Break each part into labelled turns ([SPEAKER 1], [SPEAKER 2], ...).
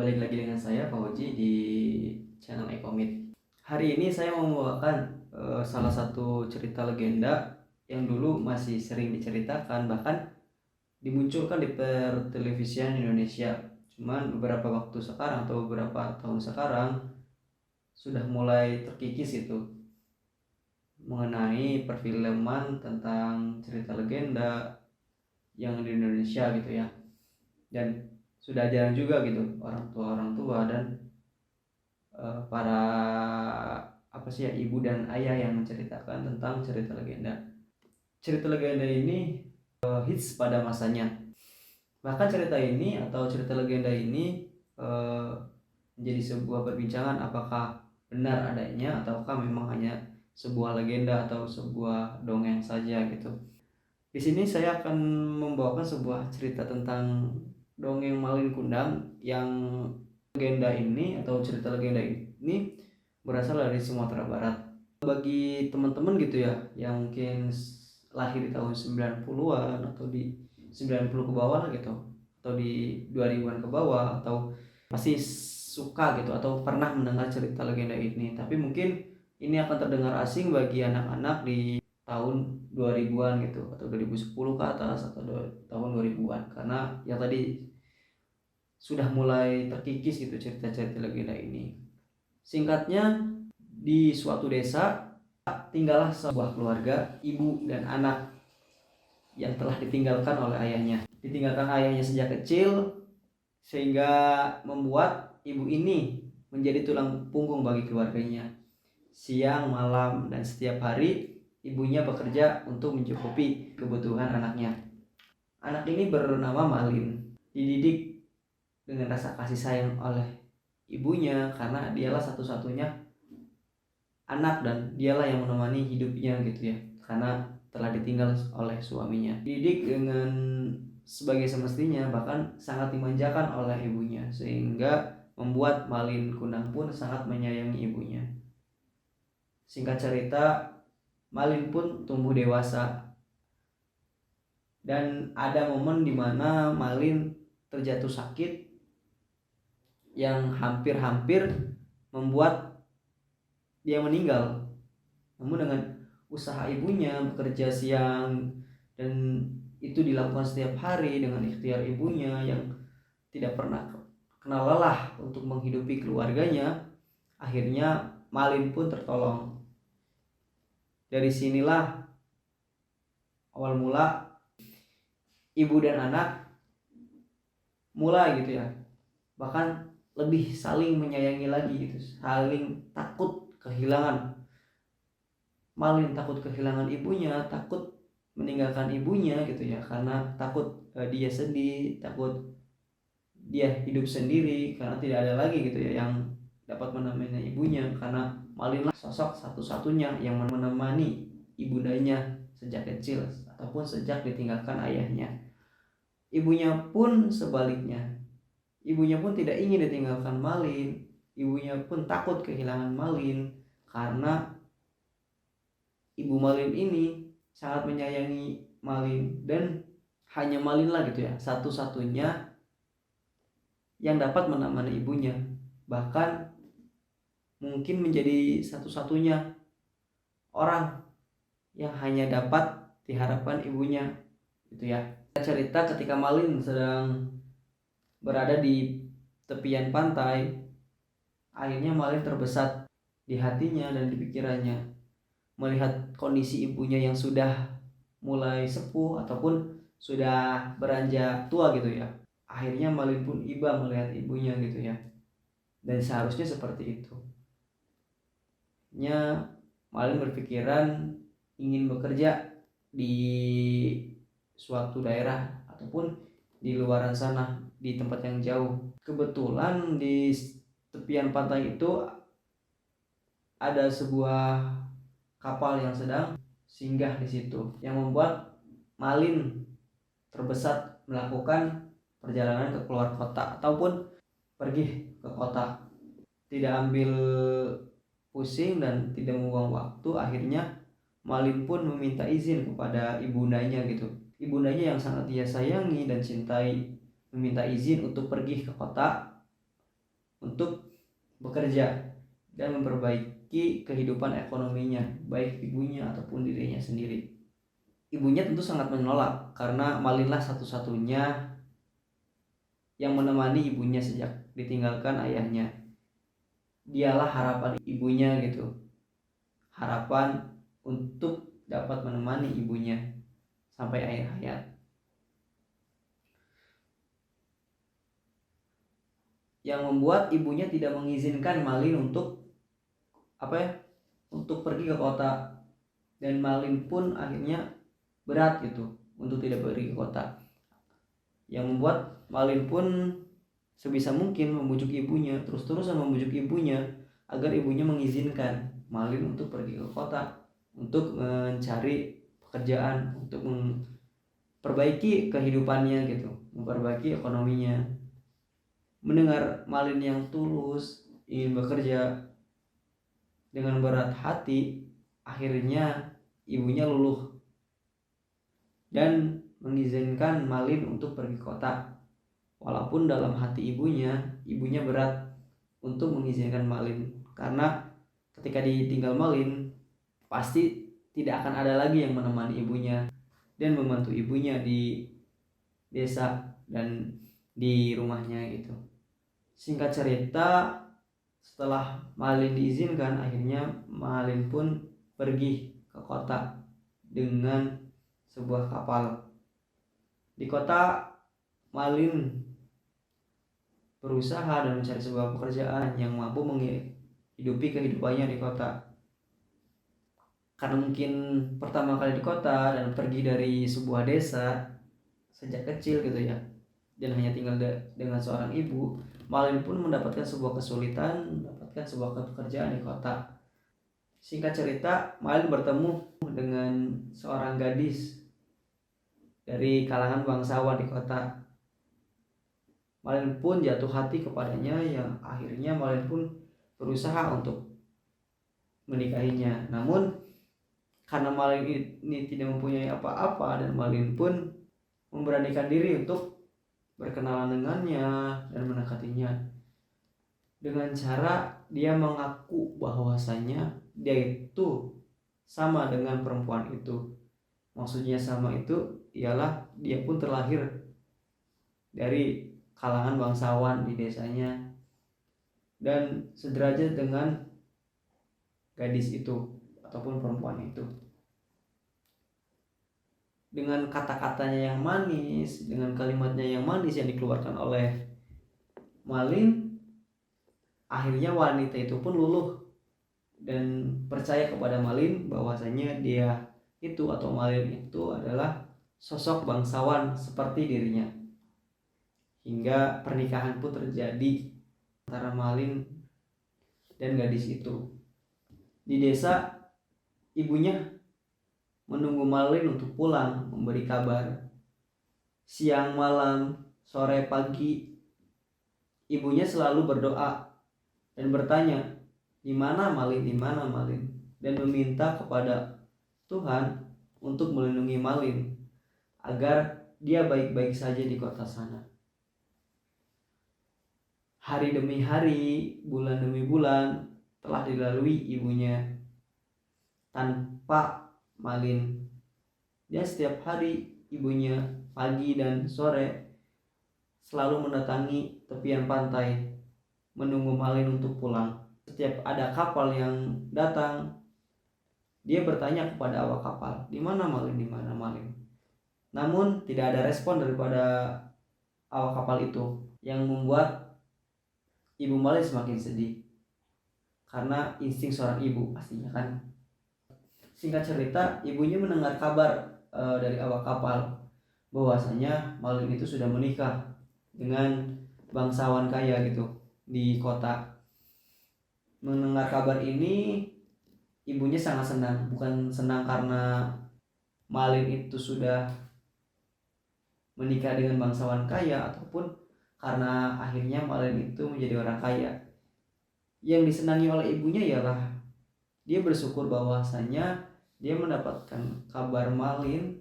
[SPEAKER 1] balik lagi dengan saya Fauzi di channel Ekomit. Hari ini saya mau membawakan salah satu cerita legenda yang dulu masih sering diceritakan, bahkan dimunculkan di pertelevisian Indonesia. Cuman beberapa waktu sekarang atau beberapa tahun sekarang sudah mulai terkikis itu mengenai perfilman tentang cerita legenda yang di Indonesia gitu ya. Dan sudah jarang juga gitu orang tua dan para ibu dan ayah yang menceritakan tentang cerita legenda. Cerita legenda ini hits pada masanya. Bahkan cerita ini atau cerita legenda ini menjadi sebuah perbincangan apakah benar adanya ataukah memang hanya sebuah legenda atau sebuah dongeng saja gitu. Di sini saya akan membawakan sebuah cerita tentang dongeng Malin Kundang yang legenda ini atau cerita legenda ini berasal dari Sumatera Barat. Bagi teman-teman gitu ya yang mungkin lahir di tahun 90-an atau di 90 ke bawah gitu atau di 2000-an ke bawah atau masih suka gitu atau pernah mendengar cerita legenda ini, tapi mungkin ini akan terdengar asing bagi anak-anak di tahun 2000-an gitu atau 2010 ke atas atau tahun 2000-an, karena yang tadi sudah mulai terkikis gitu cerita-cerita legenda ini. Singkatnya, di suatu desa tinggallah sebuah keluarga, ibu dan anak yang telah ditinggalkan oleh ayahnya. Ditinggalkan ayahnya sejak kecil sehingga membuat ibu ini menjadi tulang punggung bagi keluarganya. Siang, malam, dan setiap hari ibunya bekerja untuk mencukupi kebutuhan anaknya. Anak ini bernama Malin, dididik dengan rasa kasih sayang oleh ibunya karena dialah satu-satunya anak dan dialah yang menemani hidupnya gitu ya, karena telah ditinggal oleh suaminya. Dididik dengan sebagai semestinya, bahkan sangat dimanjakan oleh ibunya sehingga membuat Malin Kundang pun sangat menyayangi ibunya. Singkat cerita, Malin pun tumbuh dewasa dan ada momen di mana Malin terjatuh sakit yang hampir-hampir membuat dia meninggal. Namun dengan usaha ibunya bekerja siang dan itu dilakukan setiap hari dengan ikhtiar ibunya yang tidak pernah kenal lelah untuk menghidupi keluarganya, akhirnya Malin pun tertolong. Dari sinilah awal mula ibu dan anak mulai gitu ya, bahkan lebih saling menyayangi lagi gitu, saling takut kehilangan. Malin takut kehilangan ibunya, takut meninggalkan ibunya gitu ya, karena takut dia sedih, takut dia hidup sendiri karena tidak ada lagi gitu ya yang dapat menemani ibunya, karena Malinlah sosok satu-satunya yang menemani ibundanya sejak kecil ataupun sejak ditinggalkan ayahnya. Ibunya pun sebaliknya, ibunya pun tidak ingin ditinggalkan Malin, ibunya pun takut kehilangan Malin karena ibu Malin ini sangat menyayangi Malin dan hanya Malin lah gitu ya satu-satunya yang dapat menemani ibunya, bahkan mungkin menjadi satu-satunya orang yang hanya dapat diharapkan ibunya gitu ya. Cerita ketika Malin sedang berada di tepian pantai, akhirnya Malin terbesat di hatinya dan di pikirannya melihat kondisi ibunya yang sudah mulai sepuh ataupun sudah beranjak tua gitu ya. Akhirnya Malin pun iba melihat ibunya gitu ya, dan seharusnya seperti itu. Malin berpikiran ingin bekerja di suatu daerah ataupun di luaran sana, di tempat yang jauh. Kebetulan di tepian pantai itu ada sebuah kapal yang sedang singgah di situ, yang membuat Malin terbesat melakukan perjalanan ke keluar kota ataupun pergi ke kota. Tidak ambil pusing dan tidak membuang waktu, akhirnya Malin pun meminta izin kepada ibundanya gitu. Ibundanya yang sangat dia sayangi dan cintai meminta izin untuk pergi ke kota bekerja dan memperbaiki kehidupan ekonominya, baik ibunya ataupun dirinya sendiri. Ibunya tentu sangat menolak karena Malinlah satu-satunya yang menemani ibunya sejak ditinggalkan ayahnya. Dialah harapan ibunya gitu, harapan untuk dapat menemani ibunya sampai akhir hayat. Yang membuat ibunya tidak mengizinkan Malin untuk untuk pergi ke kota, dan Malin pun akhirnya berat gitu untuk tidak pergi ke kota. Yang membuat Malin pun sebisa mungkin membujuk ibunya, terus-terusan membujuk ibunya agar ibunya mengizinkan Malin untuk pergi ke kota, untuk mencari pekerjaan, untuk memperbaiki kehidupannya gitu, memperbaiki ekonominya. Mendengar Malin yang tulus ingin bekerja dengan berat hati, akhirnya ibunya luluh dan mengizinkan Malin untuk pergi ke kota. Walaupun dalam hati ibunya berat untuk mengizinkan Malin, karena ketika ditinggal Malin pasti tidak akan ada lagi yang menemani ibunya dan membantu ibunya di desa dan di rumahnya gitu. Singkat cerita, setelah Malin diizinkan, akhirnya Malin pun pergi ke kota dengan sebuah kapal. Di kota, Malin berusaha dan mencari sebuah pekerjaan yang mampu menghidupi kehidupannya di kota. Karena mungkin pertama kali di kota dan pergi dari sebuah desa sejak kecil gitu ya, dan hanya tinggal dengan seorang ibu, Malin pun mendapatkan sebuah kesulitan, mendapatkan sebuah pekerjaan di kota. Singkat cerita, Malin bertemu dengan seorang gadis dari kalangan bangsawan di kota. Malin pun jatuh hati kepadanya, yang akhirnya Malin pun berusaha untuk menikahinya. Namun karena Malin ini tidak mempunyai apa-apa, dan Malin pun memberanikan diri untuk berkenalan dengannya dan mendekatinya dengan cara dia mengaku bahwasanya dia itu sama dengan perempuan itu. Maksudnya sama itu ialah dia pun terlahir dari kalangan bangsawan di desanya dan sederajat dengan gadis itu ataupun perempuan itu. Dengan kata-katanya yang manis, dengan kalimatnya yang manis yang dikeluarkan oleh Malin, akhirnya wanita itu pun luluh dan percaya kepada Malin bahwasanya dia itu atau Malin itu adalah sosok bangsawan seperti dirinya. Hingga pernikahan pun terjadi antara Malin dan gadis itu. Di desa, ibunya menunggu Malin untuk pulang, memberi kabar. Siang, malam, sore, pagi, ibunya selalu berdoa dan bertanya, "Di mana Malin? Di mana Malin?" dan meminta kepada Tuhan untuk melindungi Malin agar dia baik-baik saja di kota sana. Hari demi hari, bulan demi bulan telah dilalui ibunya tanpa Malin. Dia setiap hari ibunya pagi dan sore selalu mendatangi tepian pantai menunggu Malin untuk pulang. Setiap ada kapal yang datang, dia bertanya kepada awak kapal, "Di mana Malin? Di mana Malin?" Namun tidak ada respon daripada awak kapal itu, yang membuat ibu Malin semakin sedih. Karena insting seorang ibu pastinya kan. Singkat cerita, ibunya mendengar kabar dari awak kapal bahwasanya Malin itu sudah menikah dengan bangsawan kaya gitu di kota. Mendengar kabar ini, ibunya sangat senang. Bukan senang karena Malin itu sudah menikah dengan bangsawan kaya, ataupun karena akhirnya Malin itu menjadi orang kaya. Yang disenangi oleh ibunya ialah dia bersyukur bahwasanya dia mendapatkan kabar Malin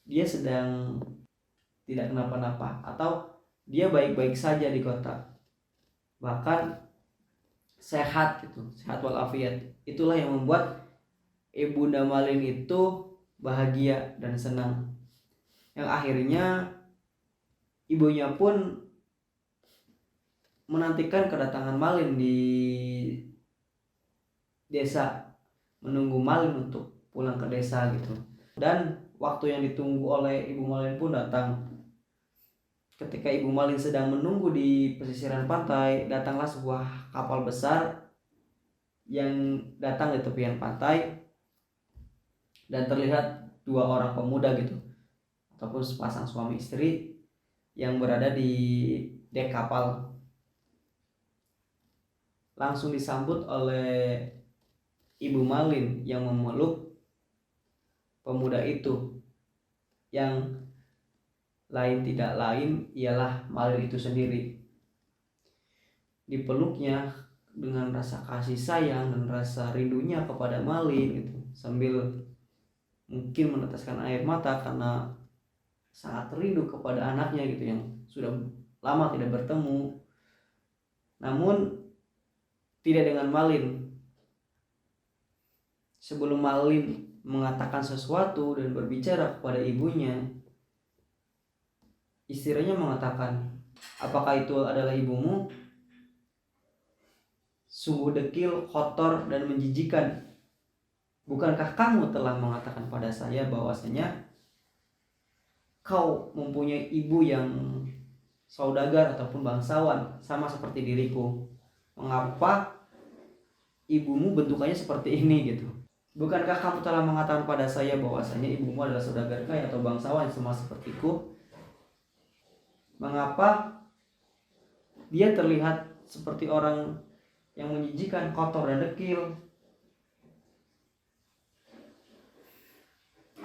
[SPEAKER 1] dia sedang tidak kenapa-napa atau dia baik-baik saja di kota. Bahkan sehat gitu, sehat walafiat. Itulah yang membuat Ibunda Malin itu bahagia dan senang, yang akhirnya ibunya pun menantikan kedatangan Malin di desa, menunggu Malin untuk pulang ke desa gitu. Dan waktu yang ditunggu oleh Ibu Malin pun datang. Ketika Ibu Malin sedang menunggu di pesisiran pantai, datanglah sebuah kapal besar yang datang di tepian pantai, dan terlihat dua orang pemuda gitu, ataupun sepasang suami istri yang berada di dek kapal. Langsung disambut oleh Ibu Malin yang memeluk pemuda itu, yang lain tidak lain ialah Malin itu sendiri. Dipeluknya dengan rasa kasih sayang dan rasa rindunya kepada Malin gitu, sambil mungkin meneteskan air mata karena sangat rindu kepada anaknya gitu, yang sudah lama tidak bertemu. Namun tidak dengan Malin. Sebelum Malin mengatakan sesuatu dan berbicara kepada ibunya, istrinya mengatakan, "Apakah itu adalah ibumu? Sungguh dekil, kotor, dan menjijikan. Bukankah kamu telah mengatakan pada saya bahwasanya kau mempunyai ibu yang saudagar ataupun bangsawan sama seperti diriku? Mengapa ibumu bentukannya seperti ini gitu? Bukankah kamu telah mengatakan pada saya bahwasanya ibumu adalah saudagar kaya atau bangsawan sama sepertiku? Mengapa dia terlihat seperti orang yang menjijikan, kotor dan dekil?"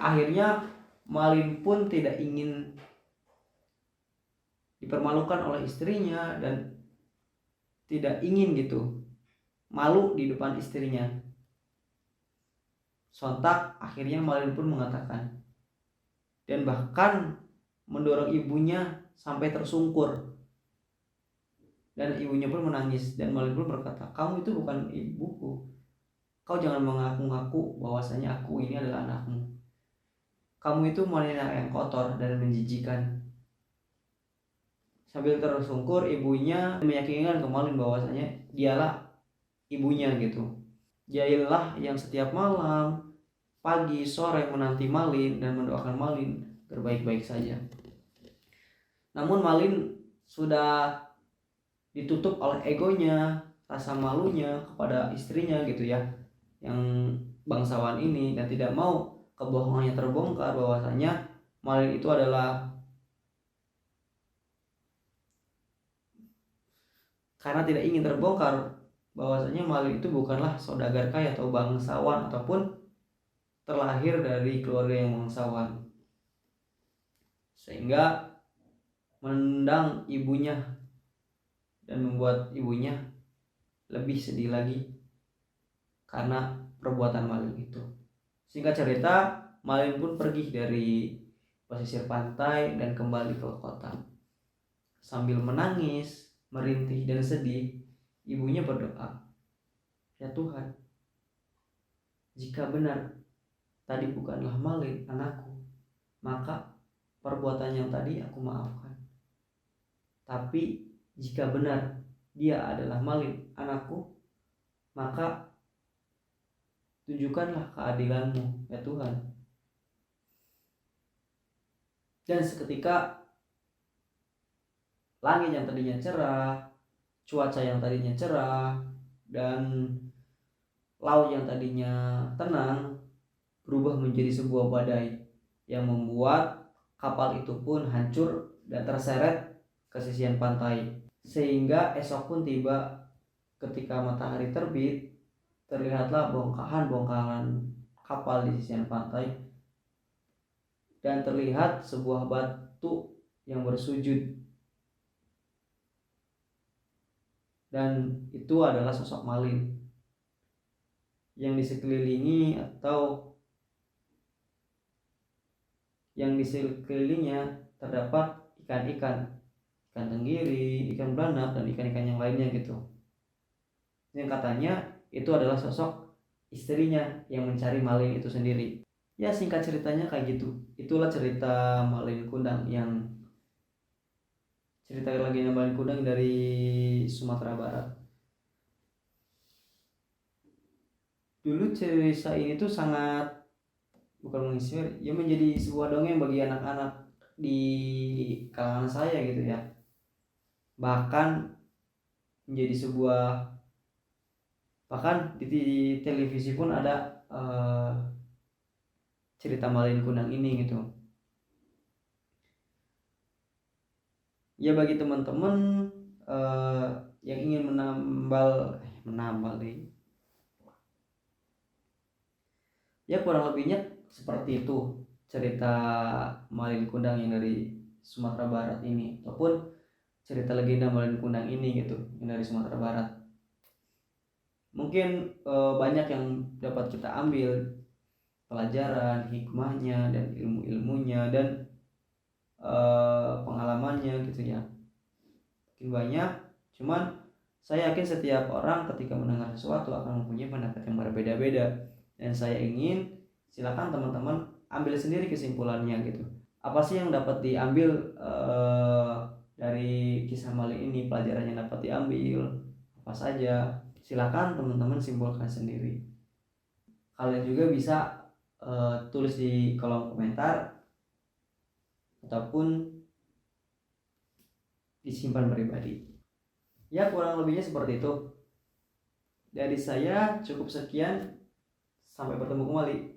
[SPEAKER 1] Akhirnya Malin pun tidak ingin dipermalukan oleh istrinya dan tidak ingin gitu malu di depan istrinya. Sontak akhirnya Malin pun mengatakan, dan bahkan mendorong ibunya sampai tersungkur. Dan ibunya pun menangis, dan Malin pun berkata, "Kamu itu bukan ibuku. Kau jangan mengaku-ngaku bahwasanya aku ini adalah anakmu. Kamu itu wanita yang kotor dan menjijikan." Sambil tersungkur, ibunya meyakinkan ke Malin bahwasanya dialah ibunya gitu. Dialah yang setiap malam, pagi, sore menanti Malin dan mendoakan Malin berbaik-baik saja. Namun Malin sudah ditutup oleh egonya, rasa malunya kepada istrinya gitu ya, yang bangsawan ini, dan tidak mau kebohongannya terbongkar bahwasanya Malin itu adalah, karena tidak ingin terbongkar bahwasanya Malin itu bukanlah saudagar kaya atau bangsawan ataupun terlahir dari keluarga yang bangsawan, sehingga menendang ibunya dan membuat ibunya lebih sedih lagi karena perbuatan Malin itu. Singkat cerita, Malin pun pergi dari pesisir pantai dan kembali ke kota. Sambil menangis, merintih dan sedih, ibunya berdoa, "Ya Tuhan, jika benar tadi bukanlah Malin anakku, maka perbuatan yang tadi aku maafkan. Tapi jika benar dia adalah Malin anakku, maka tunjukkanlah keadilanmu ya Tuhan." Dan seketika langit yang tadinya cerah, cuaca yang tadinya cerah, dan laut yang tadinya tenang berubah menjadi sebuah badai yang membuat kapal itu pun hancur dan terseret ke sisian pantai. Sehingga esok pun tiba, ketika matahari terbit, terlihatlah bongkahan-bongkahan kapal di sisian pantai, dan terlihat sebuah batu yang bersujud, dan itu adalah sosok Malin yang disekelilingi atau yang di sekelilingnya terdapat ikan-ikan, ikan tenggiri, ikan belanak, dan ikan-ikan yang lainnya gitu. yang katanya itu adalah sosok istrinya yang mencari Malin itu sendiri. Ya singkat ceritanya kayak gitu. Itulah cerita Malin Kundang, yang cerita legenda Malin Kundang dari Sumatera Barat. Dulu cerita ini tuh sangat, bukan menginspirasi ya, menjadi sebuah dongeng bagi anak-anak di kalangan saya gitu ya. Bahkan menjadi sebuah, bahkan di televisi pun ada cerita Malin Kundang ini gitu. Ya bagi teman-teman yang ingin menambal deh. Ya kurang lebihnya seperti itu cerita Malin Kundang yang dari Sumatera Barat ini, ataupun cerita legenda Malin Kundang ini gitu yang dari Sumatera Barat. Mungkin banyak yang dapat kita ambil pelajaran, hikmahnya, dan ilmu-ilmunya, dan pengalamannya gitu ya. Mungkin banyak, cuman saya yakin setiap orang ketika mendengar sesuatu akan mempunyai pendapat yang berbeda-beda, dan saya ingin silakan teman-teman ambil sendiri kesimpulannya gitu. Apa sih yang dapat diambil dari kisah Malin ini, pelajaran yang dapat diambil apa saja, silakan teman-teman simpulkan sendiri. Kalian juga bisa tulis di kolom komentar ataupun disimpan pribadi. Ya kurang lebihnya seperti itu. Dari saya cukup sekian, sampai bertemu kembali.